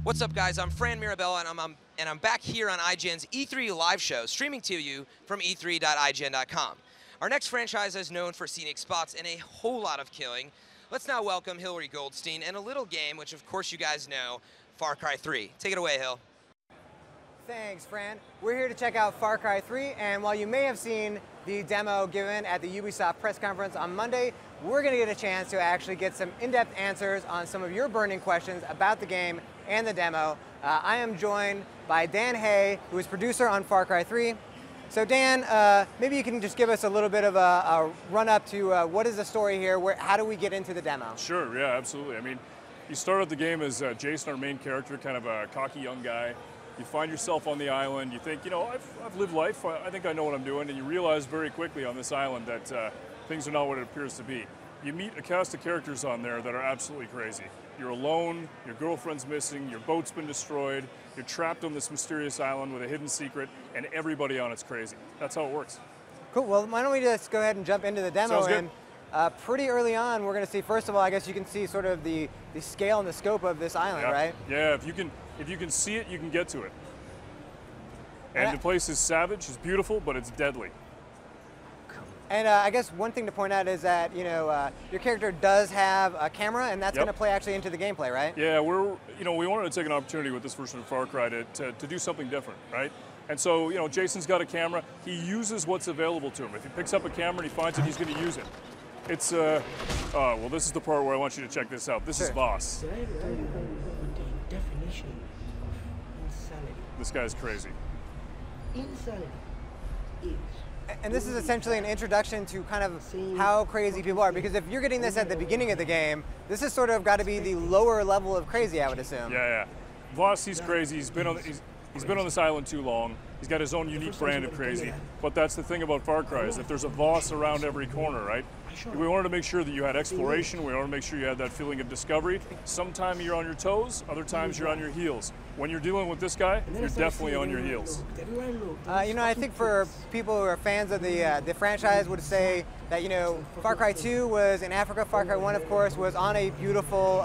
What's up, guys? I'm Fran Mirabella, and I'm back here on IGN's E3 live show, streaming to you from e3.ign.com. Our next franchise is known for scenic spots and a whole lot of killing. Let's now welcome Hillary Goldstein and a little game, which of course you guys know, Far Cry 3. Take it away, Hill. Thanks, Fran. We're here to check out Far Cry 3, and while you may have seen the demo given at the Ubisoft press conference on Monday, we're going to get a chance to actually get some in-depth answers on some of your burning questions about the game and the demo. I am joined by Dan Hay, who is producer on Far Cry 3. So Dan, maybe you can just give us a little bit of a run-up to what is the story here, how do we get into the demo? Sure, yeah, absolutely. I mean, you start out the game as Jason, our main character, kind of a cocky young guy. You find yourself on the island, you think, you know, I've lived life, I think I know what I'm doing, and you realize very quickly on this island that things are not what it appears to be. You meet a cast of characters on there that are absolutely crazy. You're alone, your girlfriend's missing, your boat's been destroyed, you're trapped on this mysterious island with a hidden secret, and everybody on it's crazy. That's how it works. Cool, well, why don't we just go ahead and jump into the demo. Sounds good. And pretty early on, we're going to see, first of all, I guess you can see sort of the scale and the scope of this island, yeah. right? Yeah, if you can see it, you can get to it. And the place is savage, it's beautiful, but it's deadly. And I guess one thing to point out is that, you know, your character does have a camera, and that's going to play actually into the gameplay, right? Yeah, we wanted to take an opportunity with this version of Far Cry to do something different, right? And so, you know, Jason's got a camera. He uses what's available to him. If he picks up a camera and he finds it, he's going to use it. It's, well, this is the part where I want you to check this out. This is Voss. This guy's crazy. Insanity is. And this is essentially an introduction to kind of how crazy people are, because if you're getting this at the beginning of the game, this has sort of got to be the lower level of crazy, I would assume. Yeah. Voss, he's crazy. He's been on this island too long. He's got his own unique brand of crazy. But that's the thing about Far Cry, is that there's a Voss around every corner, right? We wanted to make sure that you had exploration. We wanted to make sure you had that feeling of discovery. Sometimes you're on your toes, other times you're on your heels. When you're dealing with this guy, you're definitely on your heels. You know, I think for people who are fans of the franchise would say that, you know, Far Cry 2 was in Africa, Far Cry 1, of course, was on a beautiful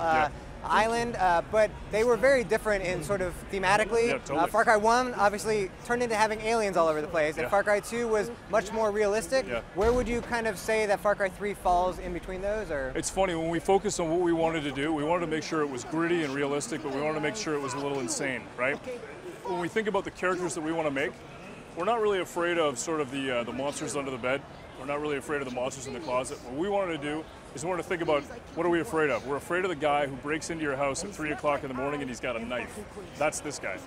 island, but they were very different in sort of thematically. Yeah, totally. Far Cry 1 obviously turned into having aliens all over the place, and Far Cry 2 was much more realistic. Yeah. Where would you kind of say that Far Cry 3 falls in between those? Or It's funny, when we focused on what we wanted to do, we wanted to make sure it was gritty and realistic, but we wanted to make sure it was a little insane, right? When we think about the characters that we want to make, we're not really afraid of sort of the monsters under the bed. We're not really afraid of the monsters in the closet. What we wanted to do is we wanted to think about, what are we afraid of? We're afraid of the guy who breaks into your house at 3 o'clock in the morning and he's got a knife. That's this guy.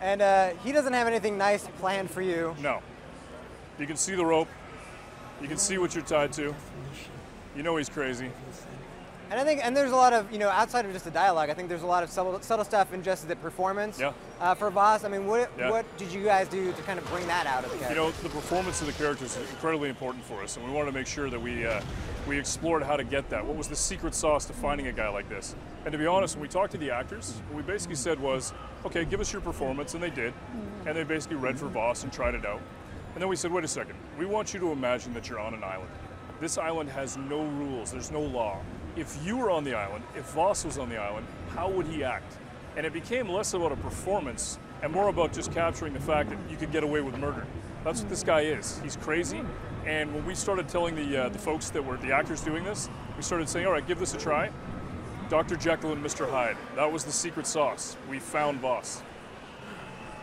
And he doesn't have anything nice planned for you. No. You can see the rope. You can see what you're tied to. You know he's crazy. And I think, and there's a lot of, you know, outside of just the dialogue, I think there's a lot of subtle stuff in just the performance. Yeah. For Voss, I mean, what did you guys do to kind of bring that out of the character? You know, the performance of the characters is incredibly important for us, and we wanted to make sure that we explored how to get that. What was the secret sauce to finding a guy like this? And to be honest, when we talked to the actors, what we basically said was, okay, give us your performance, and they did. And they basically read for Voss and tried it out. And then we said, wait a second, we want you to imagine that you're on an island. This island has no rules, there's no law. If you were on the island, if Voss was on the island, how would he act? And it became less about a performance and more about just capturing the fact that you could get away with murder. That's what this guy is. He's crazy. And when we started telling the folks that were the actors doing this, we started saying, all right, give this a try. Dr. Jekyll and Mr. Hyde. That was the secret sauce. We found Voss.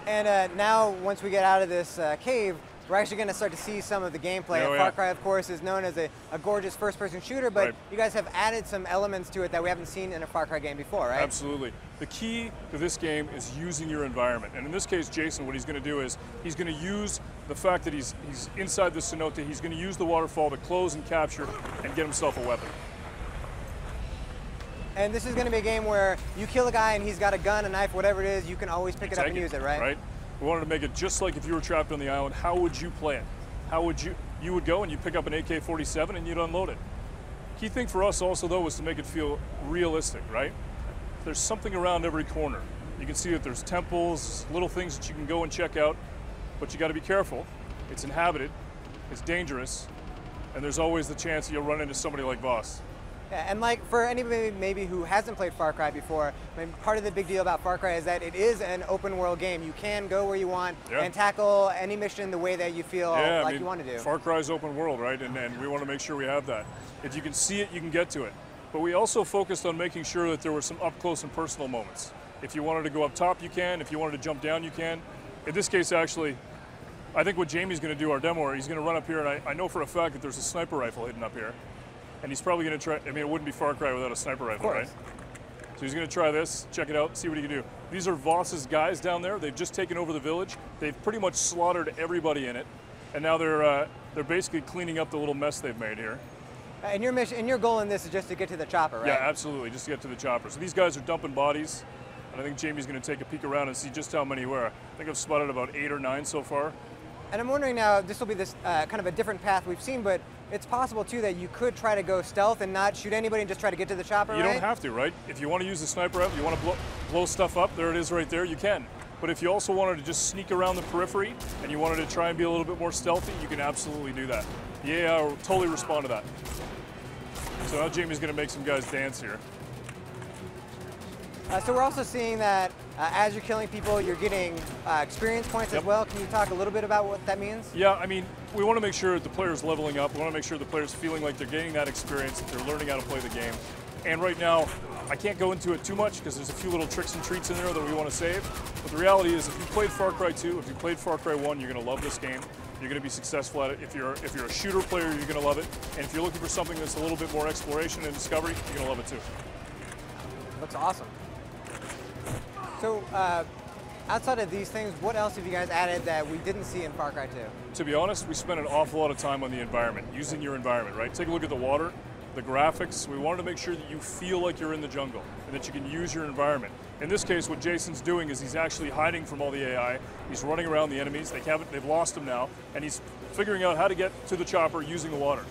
And now, once we get out of this cave, we're actually going to start to see some of the gameplay. Far Cry, of course, is known as a gorgeous first-person shooter, but you guys have added some elements to it that we haven't seen in a Far Cry game before, right? Absolutely. The key to this game is using your environment. And in this case, Jason, what he's going to do is he's going to use the fact that he's inside the cenote, he's going to use the waterfall to close and capture and get himself a weapon. And this is going to be a game where you kill a guy and he's got a gun, a knife, whatever it is, you can always pick it up and use it, right? Right. We wanted to make it just like if you were trapped on the island. How would you play it? How would you would go and you pick up an AK-47 and you'd unload it. Key thing for us also, though, was to make it feel realistic, right? There's something around every corner. You can see that there's temples, little things that you can go and check out, but you got to be careful. It's inhabited, it's dangerous, and there's always the chance that you'll run into somebody like Voss. Yeah, and like for anybody maybe who hasn't played Far Cry before, I mean, part of the big deal about Far Cry is that it is an open world game. You can go where you want and tackle any mission the way that you feel like you want to do. Far Cry's open world, right? And we want to make sure we have that. If you can see it, you can get to it. But we also focused on making sure that there were some up close and personal moments. If you wanted to go up top, you can. If you wanted to jump down, you can. In this case, actually, I think what Jamie's going to do, our demo, he's going to run up here, and I know for a fact that there's a sniper rifle hidden up here. And he's probably going to try, I mean, it wouldn't be Far Cry without a sniper rifle, right? So he's going to try this, check it out, see what he can do. These are Voss's guys down there. They've just taken over the village. They've pretty much slaughtered everybody in it. And now they're basically cleaning up the little mess they've made here. And your mission, and your goal in this is just to get to the chopper, right? Yeah, absolutely, just to get to the chopper. So these guys are dumping bodies, and I think Jamie's going to take a peek around and see just how many were. I think I've spotted about 8 or 9 so far. And I'm wondering now, this will be this kind of a different path we've seen, but it's possible too that you could try to go stealth and not shoot anybody and just try to get to the chopper, You don't have to, right? If you want to use the sniper rifle, you want to blow stuff up, there it is right there, you can. But if you also wanted to just sneak around the periphery and you wanted to try and be a little bit more stealthy, you can absolutely do that. The AI will totally respond to that. So now Jamie's going to make some guys dance here. So we're also seeing that as you're killing people, you're getting experience points as well. Can you talk a little bit about what that means? Yeah, I mean, we want to make sure that the player's leveling up. We want to make sure the player's feeling like they're getting that experience, that they're learning how to play the game. And right now, I can't go into it too much because there's a few little tricks and treats in there that we want to save. But the reality is, if you played Far Cry 2, if you played Far Cry 1, you're going to love this game. You're going to be successful at it. If you're a shooter player, you're going to love it. And if you're looking for something that's a little bit more exploration and discovery, you're going to love it too. Looks awesome. So, outside of these things, what else have you guys added that we didn't see in Far Cry 2? To be honest, we spent an awful lot of time on the environment, using your environment, right? Take a look at the water, the graphics. We wanted to make sure that you feel like you're in the jungle and that you can use your environment. In this case, what Jason's doing is he's actually hiding from all the AI. He's running around the enemies. They've lost him now, and he's figuring out how to get to the chopper using the water.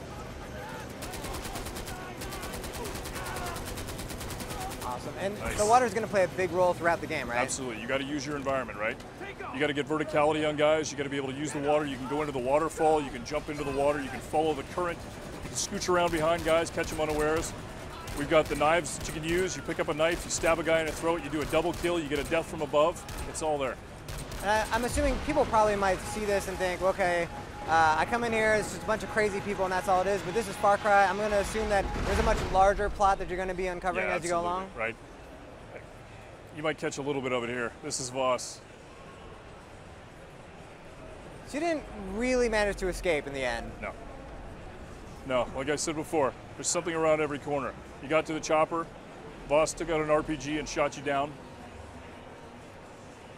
Awesome. And the water is going to play a big role throughout the game, right? Absolutely. You got to use your environment, right? You got to get verticality on guys. You got to be able to use the water. You can go into the waterfall. You can jump into the water. You can follow the current. You can scooch around behind guys, catch them unawares. We've got the knives that you can use. You pick up a knife, you stab a guy in the throat, you do a double kill, you get a death from above. It's all there. I'm assuming people probably might see this and think, okay, I come in here, it's just a bunch of crazy people and that's all it is, but this is Far Cry. I'm going to assume that there's a much larger plot that you're going to be uncovering as you go along. Right. You might catch a little bit of it here. This is Voss. So you didn't really manage to escape in the end? No. No, like I said before, there's something around every corner. You got to the chopper, Voss took out an RPG and shot you down,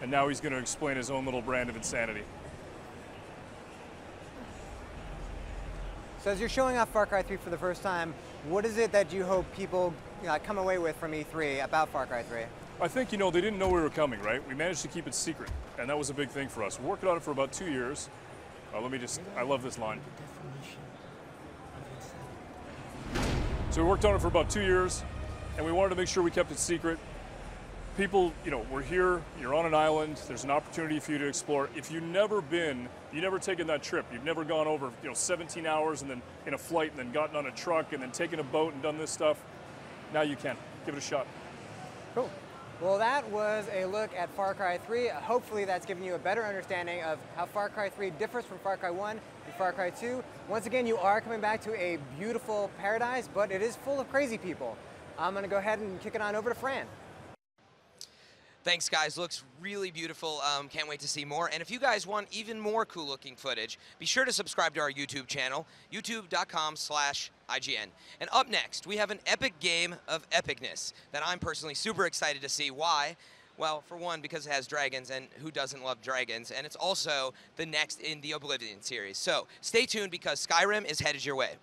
and now he's going to explain his own little brand of insanity. So as you're showing off Far Cry 3 for the first time, what is it that you hope people come away with from E3 about Far Cry 3? I think, they didn't know we were coming, right? We managed to keep it secret, and that was a big thing for us. We worked on it for about 2 years. I love this line. So we worked on it for about 2 years, and we wanted to make sure we kept it secret. People, we're here, you're on an island, there's an opportunity for you to explore. If you've never taken that trip, you've never gone over, 17 hours and then in a flight and then gotten on a truck and then taken a boat and done this stuff, now you can. Give it a shot. Cool. Well, that was a look at Far Cry 3. Hopefully that's given you a better understanding of how Far Cry 3 differs from Far Cry 1 and Far Cry 2. Once again, you are coming back to a beautiful paradise, but it is full of crazy people. I'm going to go ahead and kick it on over to Fran. Thanks, guys. Looks really beautiful. Can't wait to see more. And if you guys want even more cool-looking footage, be sure to subscribe to our YouTube channel, youtube.com/IGN. And up next, we have an epic game of epicness that I'm personally super excited to see. Why? Well, for one, because it has dragons, and who doesn't love dragons? And it's also the next in the Oblivion series. So stay tuned because Skyrim is headed your way.